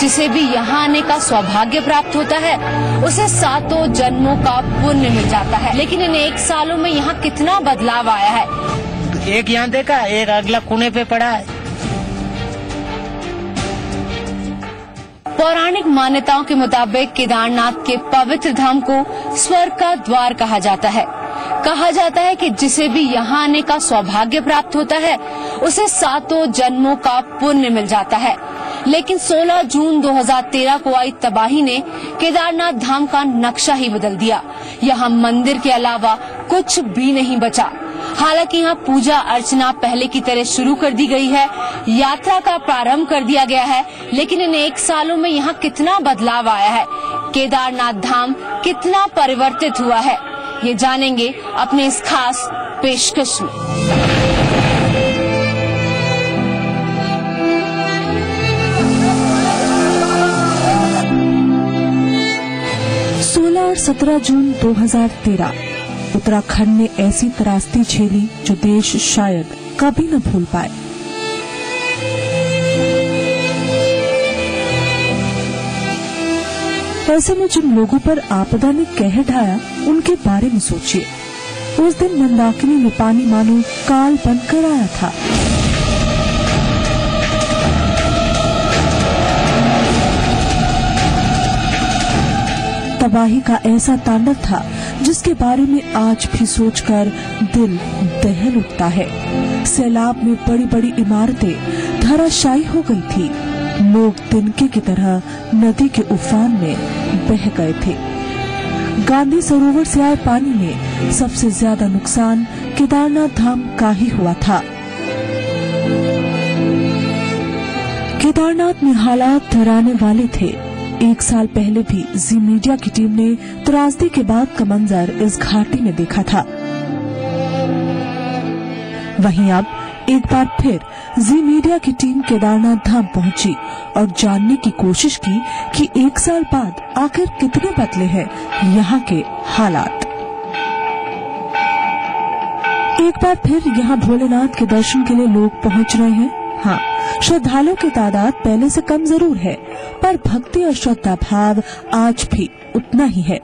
जिसे भी यहाँ आने का सौभाग्य प्राप्त होता है उसे 7 जन्मों का पुण्य मिल जाता है। लेकिन इन 1 सालों में यहाँ कितना बदलाव आया है। एक यहाँ देखा, एक अगला कोने पे पड़ा है। पौराणिक मान्यताओं के मुताबिक केदारनाथ के पवित्र धाम को स्वर्ग का द्वार कहा जाता है। कहा जाता है कि जिसे भी यहाँ आने का सौभाग्य प्राप्त होता है उसे 7 जन्मों का पुण्य मिल जाता है। लेकिन 16 जून 2013 को आई तबाही ने केदारनाथ धाम का नक्शा ही बदल दिया। यहाँ मंदिर के अलावा कुछ भी नहीं बचा। हालांकि यहाँ पूजा अर्चना पहले की तरह शुरू कर दी गई है, यात्रा का प्रारंभ कर दिया गया है, लेकिन इन 1 सालों में यहाँ कितना बदलाव आया है, केदारनाथ धाम कितना परिवर्तित हुआ है, ये जानेंगे अपने इस खास पेशकश में। 16 और 17 जून 2013 उत्तराखंड ने ऐसी त्रासदी झेली जो देश शायद कभी न भूल पाए। ऐसे में जिन लोगों पर आपदा ने कहर ढाया उनके बारे में सोचिए। उस दिन मंदाकिनी में पानी मानो काल बनकर आया था। तबाही का ऐसा तांडव था जिसके बारे में आज भी सोचकर दिल दहल उठता है। सैलाब में बड़ी बड़ी इमारतें धराशायी हो गई थी। लोग तिनके की तरह नदी के उफान में बह गए थे। गांधी सरोवर से आए पानी में सबसे ज्यादा नुकसान केदारनाथ धाम का ही हुआ था। केदारनाथ में हालात डराने वाले थे। 1 साल पहले भी जी मीडिया की टीम ने त्रासदी के बाद का मंजर इस घाटी में देखा था। वहीं अब एक बार फिर जी मीडिया की टीम केदारनाथ धाम पहुंची और जानने की कोशिश की कि 1 साल बाद आखिर कितने बदले हैं यहाँ के हालात। एक बार फिर यहाँ भोलेनाथ के दर्शन के लिए लोग पहुँच रहे हैं। हाँ, श्रद्धालुओं की तादाद पहले से कम जरूर है, पर भक्ति और श्रद्धा भाव आज भी उतना ही है।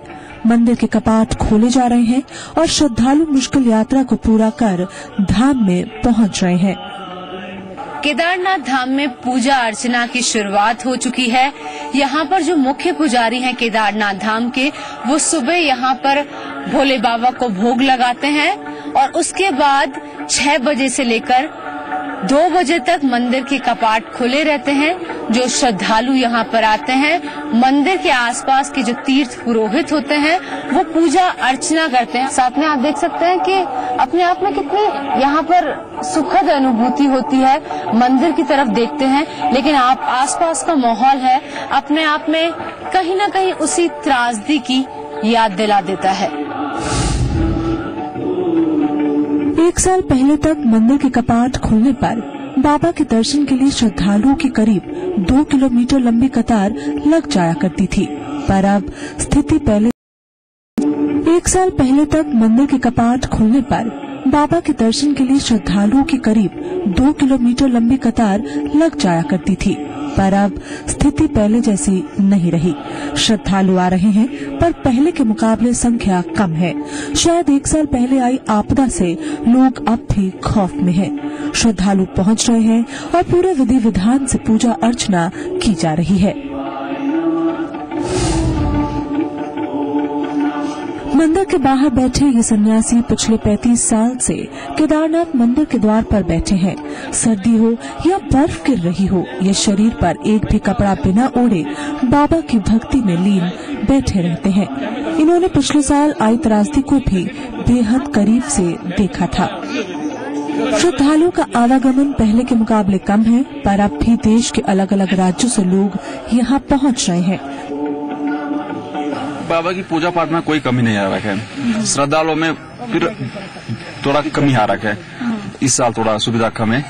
मंदिर के कपाट खोले जा रहे हैं और श्रद्धालु मुश्किल यात्रा को पूरा कर धाम में पहुंच रहे हैं। केदारनाथ धाम में पूजा अर्चना की शुरुआत हो चुकी है। यहाँ पर जो मुख्य पुजारी हैं केदारनाथ धाम के, वो सुबह यहाँ पर भोले बाबा को भोग लगाते हैं और उसके बाद 6 बजे से लेकर 2 बजे तक मंदिर के कपाट खुले रहते हैं। जो श्रद्धालु यहाँ पर आते हैं, मंदिर के आसपास के जो तीर्थ पुरोहित होते हैं वो पूजा अर्चना करते हैं। साथ में आप देख सकते हैं कि अपने आप में कितनी यहाँ पर सुखद अनुभूति होती है। मंदिर की तरफ देखते हैं, लेकिन आप आसपास का माहौल है अपने आप में कहीं न कहीं उसी त्रासदी की याद दिला देता है। 1 साल पहले तक मंदिर के कपाट खुलने पर बाबा के दर्शन के लिए श्रद्धालुओं की करीब 2 किलोमीटर लंबी कतार लग जाया करती थी, पर अब स्थिति पहले 1 साल पहले तक मंदिर के कपाट खुलने पर बाबा के दर्शन के लिए श्रद्धालुओं की करीब 2 किलोमीटर लंबी कतार लग जाया करती थी, पर अब स्थिति पहले जैसी नहीं रही। श्रद्धालु आ रहे हैं, पर पहले के मुकाबले संख्या कम है। शायद 1 साल पहले आई आपदा से लोग अब भी खौफ में हैं। श्रद्धालु पहुंच रहे हैं और पूरे विधि विधान से पूजा अर्चना की जा रही है। मंदिर के बाहर बैठे ये सन्यासी पिछले 35 साल से केदारनाथ मंदिर के द्वार पर बैठे हैं। सर्दी हो या बर्फ गिर रही हो, ये शरीर पर एक भी कपड़ा बिना ओढ़े बाबा की भक्ति में लीन बैठे रहते हैं। इन्होंने पिछले साल आई त्रासदी को भी बेहद करीब से देखा था। श्रद्धालुओं का आवागमन पहले के मुकाबले कम है, पर अब भी देश के अलग अलग राज्यों से लोग यहाँ पहुँच रहे हैं। बाबा की पूजा पाठ में कोई कमी नहीं आ रखा है। श्रद्धालुओं में फिर थोड़ा कमी आ रखा है। इस साल थोड़ा सुविधा कम है।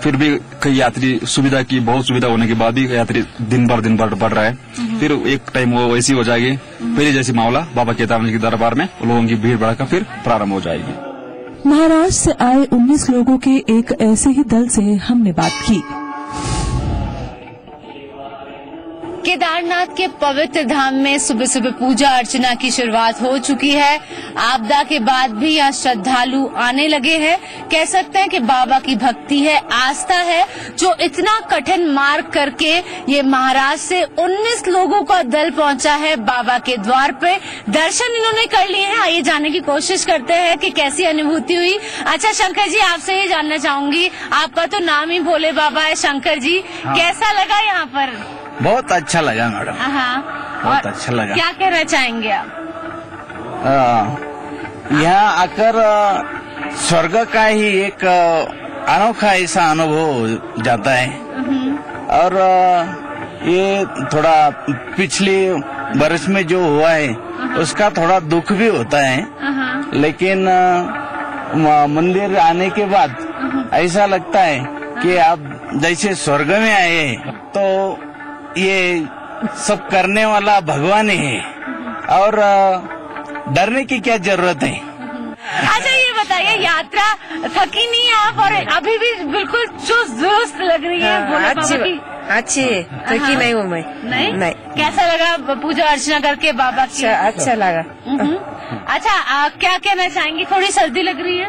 फिर भी कई यात्री सुविधा की बहुत सुविधा होने के बाद भी यात्री दिन भर बढ़ रहा है। फिर एक टाइम वो वैसी हो जाएगी, पहले जैसी मामला बाबा केदारनाथ के दरबार में लोगों की भीड़ बढ़कर फिर प्रारंभ हो जाएगी। महाराष्ट्र से आए 19 लोगों के एक ऐसे ही दल से हमने बात की। केदारनाथ के पवित्र धाम में सुबह सुबह पूजा अर्चना की शुरुआत हो चुकी है। आपदा के बाद भी यहाँ श्रद्धालु आने लगे हैं। कह सकते हैं कि बाबा की भक्ति है, आस्था है, जो इतना कठिन मार्ग करके ये महाराष्ट्र से 19 लोगों का दल पहुंचा है बाबा के द्वार पे। दर्शन इन्होंने कर लिए हैं। आइए जानने की कोशिश करते हैं कि कैसी अनुभूति हुई। अच्छा शंकर जी, आपसे ये जानना चाहूंगी, आपका तो नाम ही भोले बाबा है, शंकर जी, कैसा लगा यहाँ पर? बहुत अच्छा लगा मैडम। बहुत अच्छा लगा। क्या कहना चाहेंगे आप? यहाँ आकर स्वर्ग का ही एक अनोखा ऐसा अनुभव हो जाता है। और ये थोड़ा पिछले बरस में जो हुआ है उसका थोड़ा दुख भी होता है, लेकिन मंदिर आने के बाद ऐसा लगता है कि आप जैसे स्वर्ग में आए हैं। तो ये सब करने वाला भगवान ही है और डरने की क्या जरूरत है। अच्छा ये बताइए, यात्रा थकी नहीं आप? और अभी भी बिल्कुल चुस्त दुरुस्त लग रही है भोले बाबा की। अच्छी थकी नहीं हूँ मैं। नहीं? कैसा लगा पूजा अर्चना करके बाबा की? अच्छा लगा। अच्छा क्या कहना चाहेंगी? थोड़ी सर्दी लग रही है?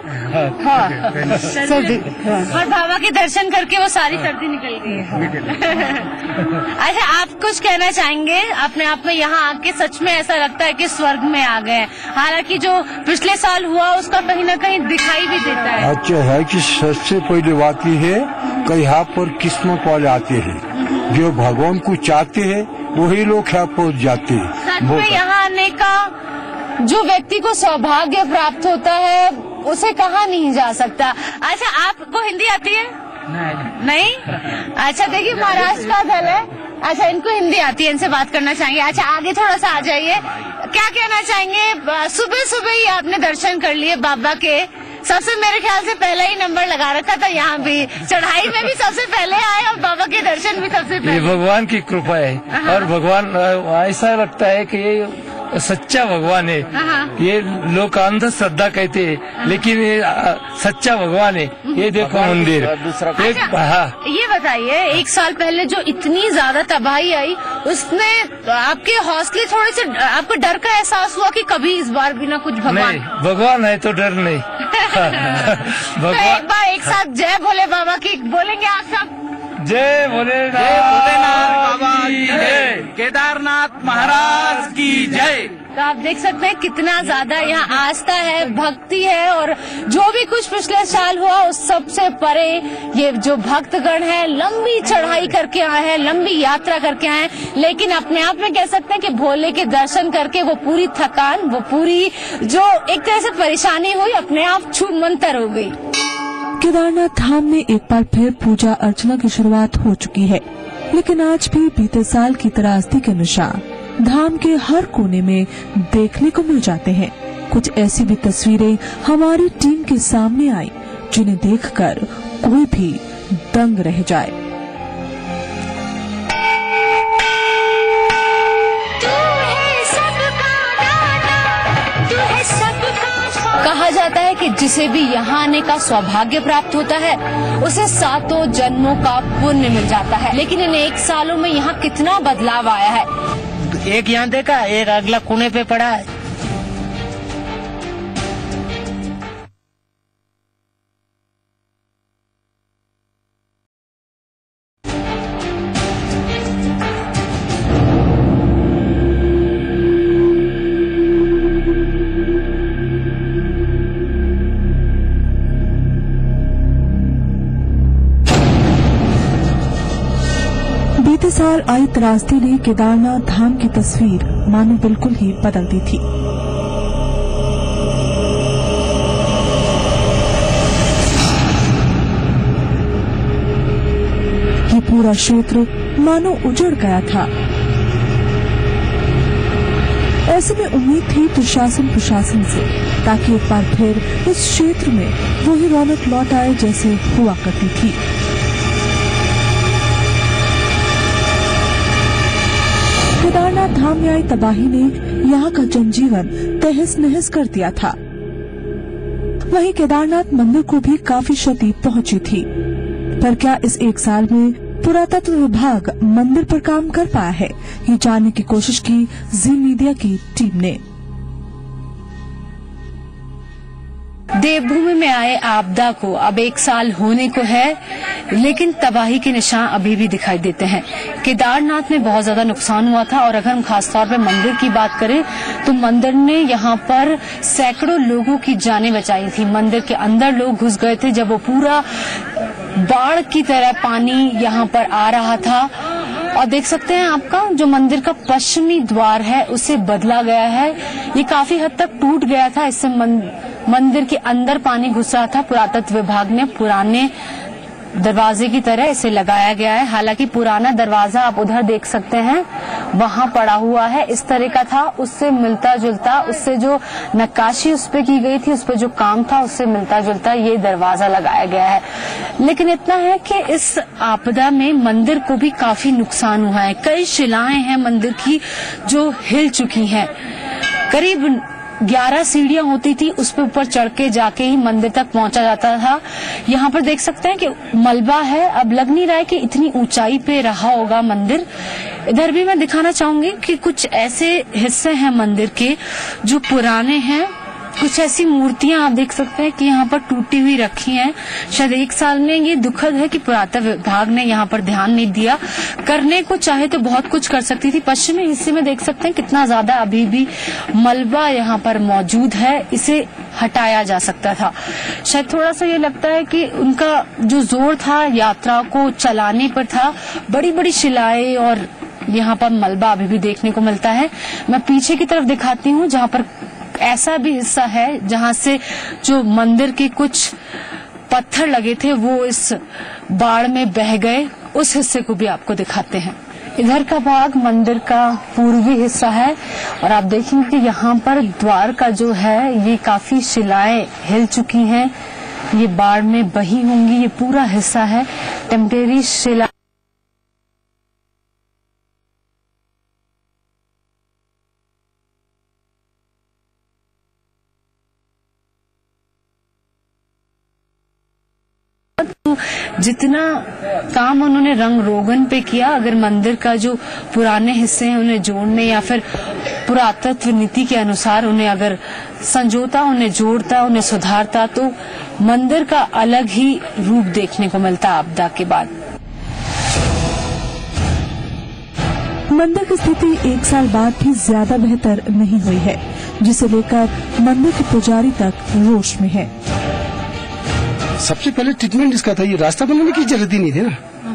हाँ सर्दी। और बाबा के दर्शन करके वो सारी सर्दी निकल गई है। अच्छा आप कुछ कहना चाहेंगे? अपने आप में यहाँ आके सच में ऐसा लगता है कि स्वर्ग में आ गए। हालांकि जो पिछले साल हुआ उसका कहीं न कहीं दिखाई भी देता है। अच्छा है कि सबसे पहले बात यह है कि यहाँ पर किस्मत वाले आते हैं, जो भगवान को चाहते हैं वही लोग यहाँ पहुँच जाते हैं। सच में यहाँ आने का जो व्यक्ति को सौभाग्य प्राप्त होता है उसे कहा नहीं जा सकता। अच्छा आपको हिंदी आती है? नहीं? अच्छा देखिए महाराष्ट्र का दल है। अच्छा इनको हिंदी आती है, इनसे बात करना चाहेंगे। अच्छा आगे थोड़ा सा आ जाइए, क्या कहना चाहेंगे? सुबह सुबह ही आपने दर्शन कर लिए बाबा के। सबसे मेरे ख्याल से पहला ही नंबर लगा रखा था, यहाँ भी चढ़ाई में भी सबसे पहले आए और बाबा के दर्शन भी सबसे पहले। ये भगवान की कृपा है। और भगवान ऐसा लगता है कि ये सच्चा भगवान है। ये लोग अंधश्रद्धा कहते हैं, लेकिन ये सच्चा भगवान है। ये देखो मंदिर। ये बताइए, एक साल पहले जो इतनी ज्यादा तबाही आई उसमें आपके हौसले थोड़े से, आपको डर का एहसास हुआ कि कभी इस बार भी ना कुछ भगवान है तो डर नहीं। तो एक बार एक साथ जय भोले बाबा की बोलेंगे आप सब? जय भोलेनाथ बाबा की जय, केदारनाथ महाराज की जय। तो आप देख सकते हैं कितना ज्यादा यहाँ आस्था है, भक्ति है। और जो भी कुछ पिछले साल हुआ उस सबसे परे ये जो भक्तगण है लंबी चढ़ाई करके आए हैं, लंबी यात्रा करके आए हैं, लेकिन अपने आप में कह सकते हैं कि भोले के दर्शन करके वो पूरी थकान, वो पूरी जो एक तरह से परेशानी हुई, अपने आप छूट मंतर हो गई। केदारनाथ धाम में एक बार फिर पूजा अर्चना की शुरुआत हो चुकी है, लेकिन आज भी बीते साल की त्रासदी के निशान धाम के हर कोने में देखने को मिल जाते हैं। कुछ ऐसी भी तस्वीरें हमारी टीम के सामने आई जिन्हें देखकर कोई भी दंग रह जाए। कहा जाता है कि जिसे भी यहाँ आने का सौभाग्य प्राप्त होता है उसे 7 जन्मों का पुण्य मिल जाता है। लेकिन इन 1 सालों में यहाँ कितना बदलाव आया है। एक यहाँ देखा, एक अगला कोने पे पड़ा है। बीते साल आई त्रासदी ने केदारनाथ धाम की तस्वीर मानो बिल्कुल ही बदल दी थी। ये पूरा क्षेत्र मानो उजड़ गया था। ऐसे में उम्मीद थी प्रशासन से, ताकि एक बार फिर इस क्षेत्र में वही रौनक लौट आए जैसे हुआ करती थी। केदारनाथ धाम में आई तबाही ने यहाँ का जनजीवन तहस नहस कर दिया था। वहीं केदारनाथ मंदिर को भी काफी क्षति पहुंची थी। पर क्या इस 1 साल में पुरातत्व विभाग मंदिर पर काम कर पाया है, ये जानने की कोशिश की जी मीडिया की टीम ने। देवभूमि में आए आपदा को अब 1 साल होने को है, लेकिन तबाही के निशान अभी भी दिखाई देते हैं। केदारनाथ में बहुत ज्यादा नुकसान हुआ था और अगर हम खासतौर पे मंदिर की बात करें तो मंदिर ने यहाँ पर सैकड़ों लोगों की जानें बचाई थी। मंदिर के अंदर लोग घुस गए थे जब वो पूरा बाढ़ की तरह पानी यहाँ पर आ रहा था। और देख सकते हैं आपका जो मंदिर का पश्चिमी द्वार है उसे बदला गया है, ये काफी हद तक टूट गया था। इससे मंदिर के अंदर पानी घुस रहा था। पुरातत्व विभाग ने पुराने दरवाजे की तरह इसे लगाया गया है। हालांकि पुराना दरवाजा आप उधर देख सकते हैं वहां पड़ा हुआ है, इस तरह का था, उससे मिलता जुलता, उससे जो नक्काशी उस पे की गई थी, उस पे जो काम था उससे मिलता जुलता ये दरवाजा लगाया गया है। लेकिन इतना है कि इस आपदा में मंदिर को भी काफी नुकसान हुआ है। कई शिलाएं हैं मंदिर की जो हिल चुकी हैं। करीब 11 सीढ़ियां होती थी, उस पे ऊपर चढ़ के जाके ही मंदिर तक पहुंचा जाता था। यहाँ पर देख सकते हैं कि मलबा है, अब लग नहीं रहा है कि इतनी ऊंचाई पे रहा होगा मंदिर। इधर भी मैं दिखाना चाहूंगी कि कुछ ऐसे हिस्से हैं मंदिर के जो पुराने हैं। कुछ ऐसी मूर्तियां आप देख सकते हैं कि यहाँ पर टूटी हुई रखी हैं। शायद 1 साल में ये दुखद है कि पुरातत्व विभाग ने यहाँ पर ध्यान नहीं दिया। करने को चाहे तो बहुत कुछ कर सकती थी। पश्चिमी हिस्से में देख सकते हैं कितना ज्यादा अभी भी मलबा यहाँ पर मौजूद है, इसे हटाया जा सकता था। शायद थोड़ा सा ये लगता है कि उनका जो जोर था यात्रा को चलाने पर था। बड़ी बड़ी शिलाएं और यहाँ पर मलबा अभी भी देखने को मिलता है। मैं पीछे की तरफ दिखाती हूँ जहाँ पर ऐसा भी हिस्सा है जहां से जो मंदिर के कुछ पत्थर लगे थे वो इस बाढ़ में बह गए, उस हिस्से को भी आपको दिखाते हैं। इधर का भाग मंदिर का पूर्वी हिस्सा है और आप देखेंगे कि यहाँ पर द्वार का जो है ये काफी शिलाएं हिल चुकी हैं, ये बाढ़ में बही होंगी। ये पूरा हिस्सा है टेम्परेरी शिला। जितना काम उन्होंने रंग रोगन पे किया, अगर मंदिर का जो पुराने हिस्से हैं उन्हें जोड़ने या फिर पुरातत्व नीति के अनुसार उन्हें अगर संजोता, उन्हें जोड़ता, उन्हें सुधारता तो मंदिर का अलग ही रूप देखने को मिलता आपदा के बाद। मंदिर की स्थिति 1 साल बाद भी ज्यादा बेहतर नहीं हुई है, जिसे लेकर मंदिर के पुजारी तक रोष में है। सबसे पहले ट्रीटमेंट इसका था, ये रास्ता बनाने की जरूरत ही नहीं थी ना।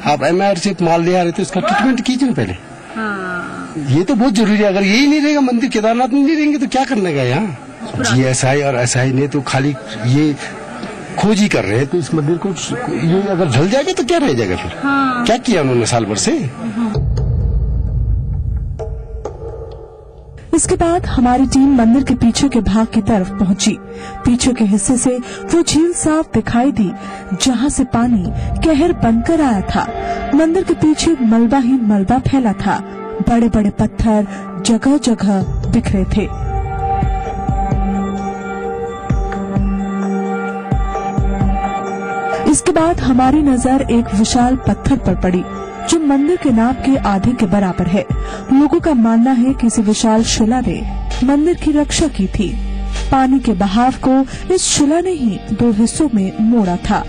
आप MIR से माल ले आ रहे थे, उसका ट्रीटमेंट कीजिए ना पहले। ये तो बहुत जरूरी है। अगर यही नहीं रहेगा, मंदिर केदारनाथ में नहीं रहेंगे तो क्या करने का यहाँ। GSI और SI ने तो खाली ये खोज ही कर रहे हैं, तो इस मंदिर को ये अगर ढल जाएगा तो क्या रह जाएगा फिर। क्या किया उन्होंने साल भर से। इसके बाद हमारी टीम मंदिर के पीछे के भाग की तरफ पहुंची। पीछे के हिस्से से वो झील साफ दिखाई दी जहां से पानी कहर बनकर आया था। मंदिर के पीछे मलबा ही मलबा फैला था, बड़े बड़े पत्थर जगह जगह बिखरे थे। इसके बाद हमारी नजर एक विशाल पत्थर पर पड़ी जो मंदिर के नाप के आधे के बराबर है। लोगों का मानना है कि इस विशाल शिला ने मंदिर की रक्षा की थी। पानी के बहाव को इस शिला ने ही 2 हिस्सों में मोड़ा था।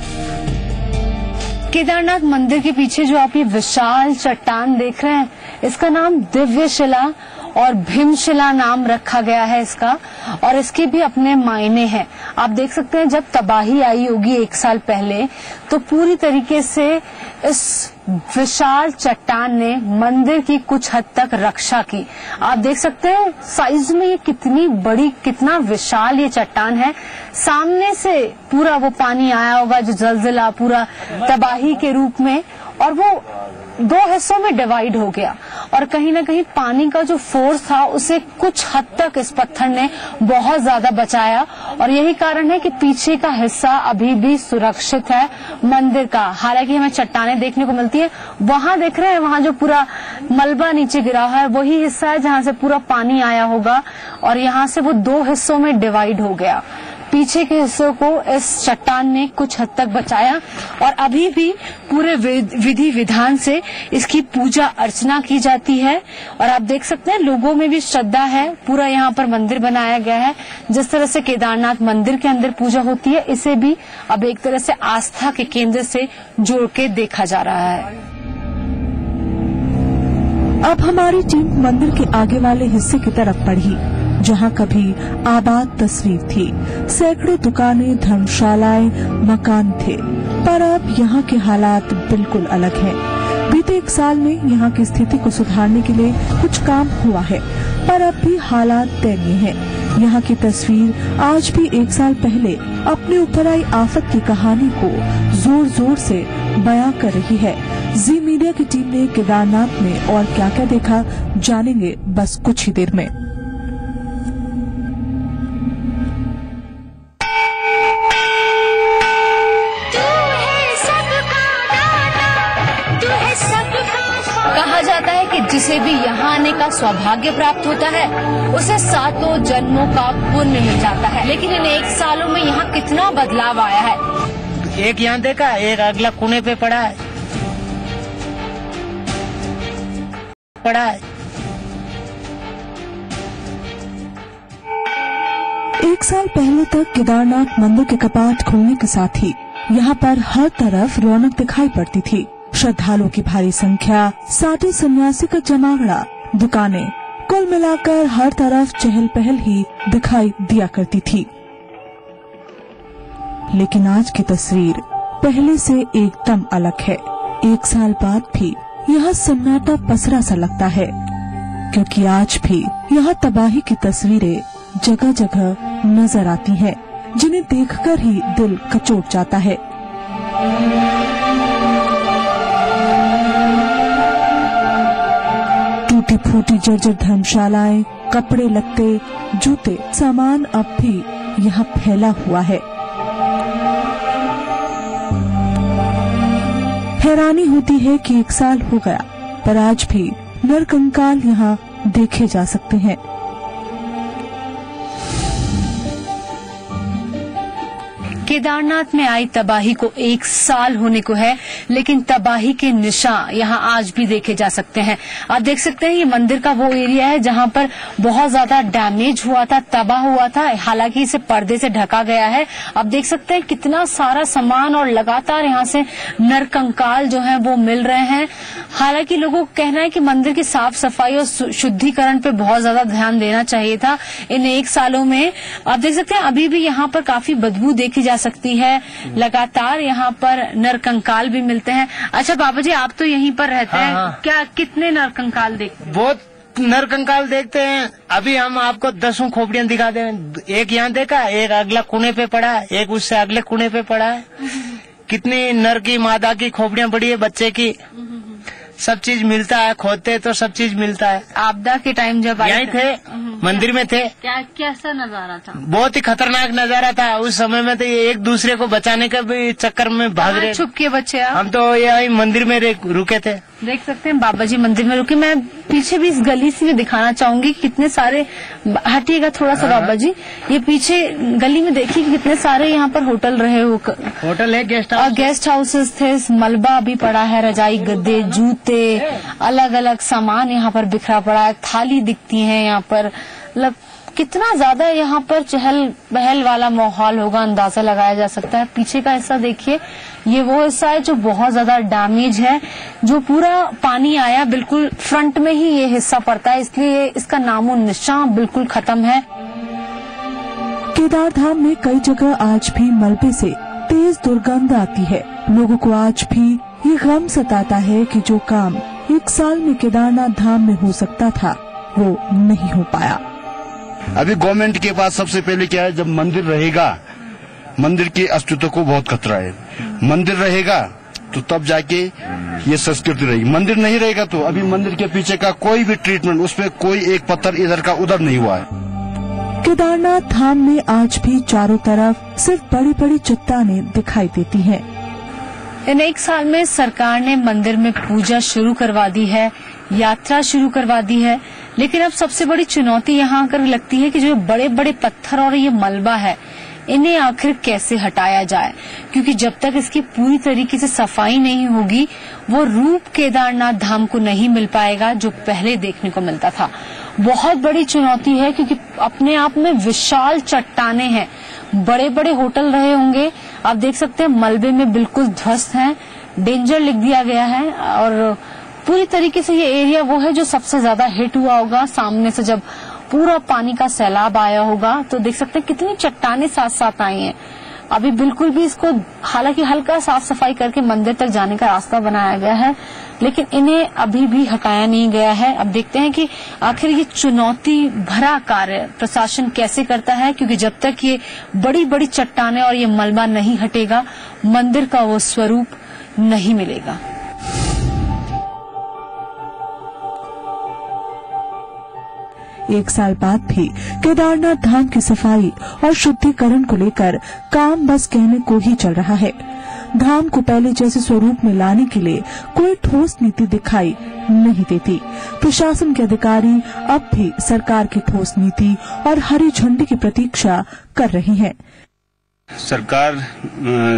केदारनाथ मंदिर के पीछे जो आप ये विशाल चट्टान देख रहे हैं, इसका नाम दिव्य शिला और भीमशिला नाम रखा गया है इसका, और इसके भी अपने मायने हैं। आप देख सकते हैं जब तबाही आई होगी 1 साल पहले तो पूरी तरीके से इस विशाल चट्टान ने मंदिर की कुछ हद तक रक्षा की। आप देख सकते हैं साइज में ये कितनी बड़ी, कितना विशाल ये चट्टान है। सामने से पूरा वो पानी आया होगा जो जलजिला पूरा तबाही के रूप में, और वो 2 हिस्सों में डिवाइड हो गया और कहीं ना कहीं पानी का जो फोर्स था उसे कुछ हद तक इस पत्थर ने बहुत ज्यादा बचाया, और यही कारण है कि पीछे का हिस्सा अभी भी सुरक्षित है मंदिर का। हालांकि हमें चट्टानें देखने को मिलती है, वहां देख रहे हैं वहां जो पूरा मलबा नीचे गिरा है वही हिस्सा है जहां से पूरा पानी आया होगा, और यहाँ से वो 2 हिस्सों में डिवाइड हो गया। पीछे के हिस्सों को इस चट्टान ने कुछ हद तक बचाया और अभी भी पूरे विधि विधान से इसकी पूजा अर्चना की जाती है। और आप देख सकते हैं लोगों में भी श्रद्धा है। पूरा यहाँ पर मंदिर बनाया गया है। जिस तरह से केदारनाथ मंदिर के अंदर पूजा होती है, इसे भी अब एक तरह से आस्था के केंद्र से जोड़ के देखा जा रहा है। अब हमारी टीम मंदिर के आगे वाले हिस्से की तरफ बढ़ी, जहां कभी आबाद तस्वीर थी। सैकड़ों दुकानें, धर्मशालाएं, मकान थे, पर अब यहाँ के हालात बिल्कुल अलग हैं। बीते 1 साल में यहाँ की स्थिति को सुधारने के लिए कुछ काम हुआ है, पर अब भी हालात दयनीय हैं। यहाँ की तस्वीर आज भी 1 साल पहले अपने ऊपर आई आफत की कहानी को जोर जोर से बयां कर रही है। जी मीडिया की टीम ने केदारनाथ में और क्या क्या देखा, जानेंगे बस कुछ ही देर में। कहा जाता है कि जिसे भी यहाँ आने का सौभाग्य प्राप्त होता है उसे 7 जन्मों का पुण्य मिल जाता है। लेकिन इन 1 सालों में यहाँ कितना बदलाव आया है। एक यहाँ देखा, एक अगला कोने पे पड़ा है। 1 साल पहले तक केदारनाथ मंदिर के कपाट खुलने के साथ ही यहाँ पर हर तरफ रौनक दिखाई पड़ती थी। श्रद्धालुओं की भारी संख्या, साधु सन्यासी का जमावड़ा, दुकानें, कुल मिलाकर हर तरफ चहल पहल ही दिखाई दिया करती थी। लेकिन आज की तस्वीर पहले से एकदम अलग है। 1 साल बाद भी यहाँ सन्नाटा पसरा सा लगता है, क्योंकि आज भी यहाँ तबाही की तस्वीरें जगह जगह नजर आती हैं, जिन्हें देखकर ही दिल कचोट जाता है। टूटी फूटी जर्जर धर्मशालाएं, कपड़े लत्ते, जूते, सामान अब भी यहाँ फैला हुआ है। हैरानी होती है कि 1 साल हो गया, पर आज भी नरकंकाल यहाँ देखे जा सकते हैं। केदारनाथ में आई तबाही को 1 साल होने को है, लेकिन तबाही के निशान यहाँ आज भी देखे जा सकते हैं। आप देख सकते हैं ये मंदिर का वो एरिया है जहाँ पर बहुत ज्यादा डैमेज हुआ था, तबाह हुआ था। हालांकि इसे पर्दे से ढका गया है। आप देख सकते हैं कितना सारा सामान और लगातार यहाँ से नरकंकाल जो है वो मिल रहे हैं। हालांकि लोगों को कहना है कि मंदिर की साफ सफाई और शुद्धिकरण पे बहुत ज्यादा ध्यान देना चाहिए था इन 1 सालों में। आप देख सकते हैं अभी भी यहाँ पर काफी बदबू देखी जा सकती है। लगातार यहाँ पर नरकंकाल भी मिलते हैं। अच्छा बाबा जी, आप तो यहीं पर रहते हैं। क्या कितने नरकंकाल देखते हैं? बहुत नरकंकाल देखते हैं। अभी हम आपको 10 खोपड़ियां दिखा दें। एक यहाँ देखा, एक अगला कोने पे पड़ा है, एक उससे अगले कोने पे पड़ा है। कितनी नर की, मादा की खोपड़ियां पड़ी है, बच्चे की। सब चीज मिलता है, खोदते तो सब चीज मिलता है। आपदा के टाइम जब यहीं थे, मंदिर में थे। क्या कैसा नजारा था? बहुत ही खतरनाक नजारा था। उस समय में तो ये एक दूसरे को बचाने के भी चक्कर में भाग रहे। छुप के बच्चे हम तो यही मंदिर में रुके थे। देख सकते हैं बाबा जी मंदिर में रुके। मैं पीछे भी इस गली से भी दिखाना चाहूंगी कितने सारे, हटिएगा थोड़ा सा बाबा जी, ये पीछे गली में देखिए कितने सारे यहाँ पर होटल रहे हो। होटल है, गेस्ट हाउसेस थे। मलबा भी पड़ा है, रजाई, गद्दे, जूते, अलग अलग सामान यहाँ पर बिखरा पड़ा है। थाली दिखती है यहाँ पर। मतलब कितना ज्यादा यहाँ पर चहल पहल वाला माहौल होगा, अंदाजा लगाया जा सकता है। पीछे का हिस्सा देखिए, ये वो हिस्सा है जो बहुत ज्यादा डैमेज है, जो पूरा पानी आया बिल्कुल फ्रंट में ही ये हिस्सा पड़ता है, इसलिए इसका नामो निशान बिल्कुल खत्म है। केदार धाम में कई जगह आज भी मलबे से तेज दुर्गंध आती है। लोगों को आज भी ये गम सताता है कि जो काम 1 साल में केदारनाथ धाम में हो सकता था वो नहीं हो पाया। अभी गवर्नमेंट के पास सबसे पहले क्या है, जब मंदिर रहेगा, मंदिर के अस्तित्व को बहुत खतरा है। मंदिर रहेगा तो तब जाके ये संस्कृति रहेगी। मंदिर नहीं रहेगा तो अभी मंदिर के पीछे का कोई भी ट्रीटमेंट, उसपे कोई एक पत्थर इधर का उधर नहीं हुआ है। केदारनाथ धाम में आज भी चारों तरफ सिर्फ बड़ी बड़ी चट्टानें दिखाई देती हैं। इन 1 साल में सरकार ने मंदिर में पूजा शुरू करवा दी है, यात्रा शुरू करवा दी है, लेकिन अब सबसे बड़ी चुनौती यहाँ आकर लगती है कि जो बड़े बड़े पत्थर और ये मलबा है, इन्हें आखिर कैसे हटाया जाए, क्योंकि जब तक इसकी पूरी तरीके से सफाई नहीं होगी वो रूप केदारनाथ धाम को नहीं मिल पाएगा जो पहले देखने को मिलता था। बहुत बड़ी चुनौती है क्योंकि अपने आप में विशाल चट्टाने हैं, बड़े बड़े होटल रहे होंगे, आप देख सकते हैं मलबे में बिल्कुल ध्वस्त हैं, डेंजर लिख दिया गया है और पूरी तरीके से ये एरिया वो है जो सबसे ज्यादा हिट हुआ होगा। सामने से जब पूरा पानी का सैलाब आया होगा तो देख सकते हैं कितनी चट्टाने साथ साथ आई हैं। अभी बिल्कुल भी इसको हालांकि हल्का साफ सफाई करके मंदिर तक जाने का रास्ता बनाया गया है, लेकिन इन्हें अभी भी हटाया नहीं गया है। अब देखते हैं कि आखिर ये चुनौती भरा कार्य प्रशासन कैसे करता है, क्योंकि जब तक ये बड़ी बड़ी चट्टाने और ये मलबा नहीं हटेगा मंदिर का वो स्वरूप नहीं मिलेगा। एक साल बाद भी केदारनाथ धाम की सफाई और शुद्धिकरण को लेकर काम बस कहने को ही चल रहा है। धाम को पहले जैसे स्वरूप में लाने के लिए कोई ठोस नीति दिखाई नहीं देती। प्रशासन के अधिकारी अब भी सरकार की ठोस नीति और हरी झंडी की प्रतीक्षा कर रहे हैं। सरकार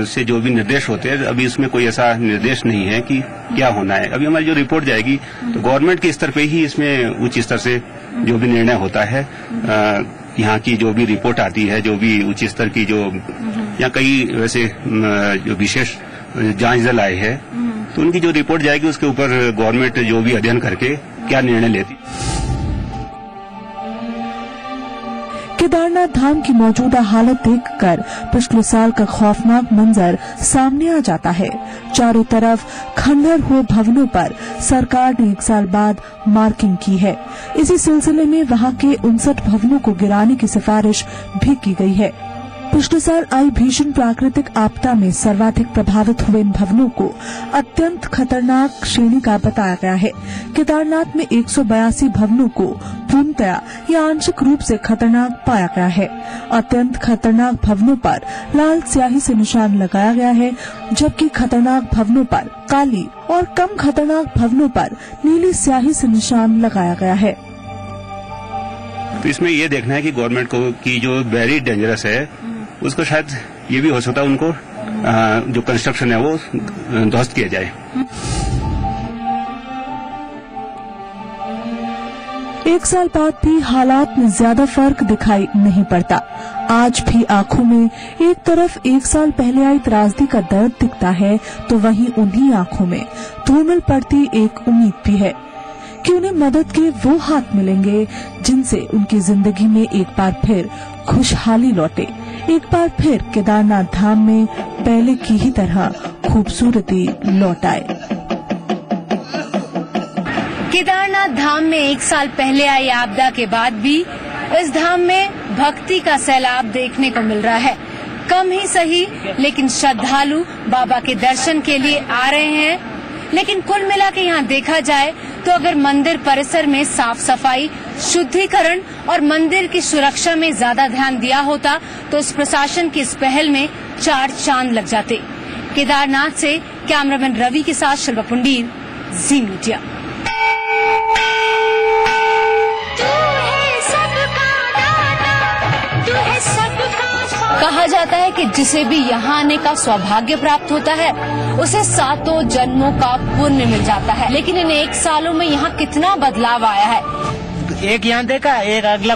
से जो भी निर्देश होते हैं, अभी इसमें कोई ऐसा निर्देश नहीं है कि क्या होना है। अभी हमारी जो रिपोर्ट जाएगी तो गवर्नमेंट के स्तर पे ही इसमें उच्च स्तर से जो भी निर्णय होता है, यहाँ की जो भी रिपोर्ट आती है, जो भी उच्च स्तर की जो यहाँ कई वैसे जो विशेष जांच दल आए हैं, तो उनकी जो रिपोर्ट जाएगी उसके ऊपर गवर्नमेंट जो भी अध्ययन करके क्या निर्णय लेती। केदारनाथ धाम की मौजूदा हालत देखकर पिछले साल का खौफनाक मंजर सामने आ जाता है। चारों तरफ खंडहर हुए भवनों पर सरकार ने 1 साल बाद मार्किंग की है। इसी सिलसिले में वहां के 59 भवनों को गिराने की सिफारिश भी की गई है। पिछले साल आई भीषण प्राकृतिक आपदा में सर्वाधिक प्रभावित हुए इन भवनों को अत्यंत खतरनाक श्रेणी का बताया गया है। केदारनाथ में 182 भवनों को पूर्णतया या आंशिक रूप से खतरनाक पाया गया है। अत्यंत खतरनाक भवनों पर लाल स्याही से निशान लगाया गया है, जबकि खतरनाक भवनों पर काली और कम खतरनाक भवनों पर नीली स्याही से निशान लगाया गया है। तो इसमें ये देखना है कि गवर्नमेंट को की जो वेरी डेंजरस है उसको शायद ये भी हो सकता है उनको जो कंस्ट्रक्शन है वो ध्वस्त किया जाए। एक साल बाद भी हालात में ज्यादा फर्क दिखाई नहीं पड़ता। आज भी आंखों में एक तरफ 1 साल पहले आई त्रासदी का दर्द दिखता है, तो वहीं उन्हीं आंखों में धूमिल पड़ती एक उम्मीद भी है कि उन्हें मदद के वो हाथ मिलेंगे जिनसे उनकी जिंदगी में एक बार फिर खुशहाली लौटे, एक बार फिर केदारनाथ धाम में पहले की ही तरह खूबसूरती लौट आए। केदारनाथ धाम में 1 साल पहले आई आपदा के बाद भी इस धाम में भक्ति का सैलाब देखने को मिल रहा है। कम ही सही, लेकिन श्रद्धालु बाबा के दर्शन के लिए आ रहे हैं। लेकिन कुल मिला के यहाँ देखा जाए तो अगर मंदिर परिसर में साफ सफाई, शुद्धिकरण और मंदिर की सुरक्षा में ज्यादा ध्यान दिया होता तो इस प्रशासन की इस पहल में 4 चांद लग जाते। केदारनाथ से कैमरामैन रवि के साथ शिल्पा पुंडीर, जी मीडिया। कहा जाता है कि जिसे भी यहाँ आने का सौभाग्य प्राप्त होता है उसे 7 जन्मों का पुण्य मिल जाता है। लेकिन इन 1 सालों में यहाँ कितना बदलाव आया है। एक यहाँ देखा, एक अगला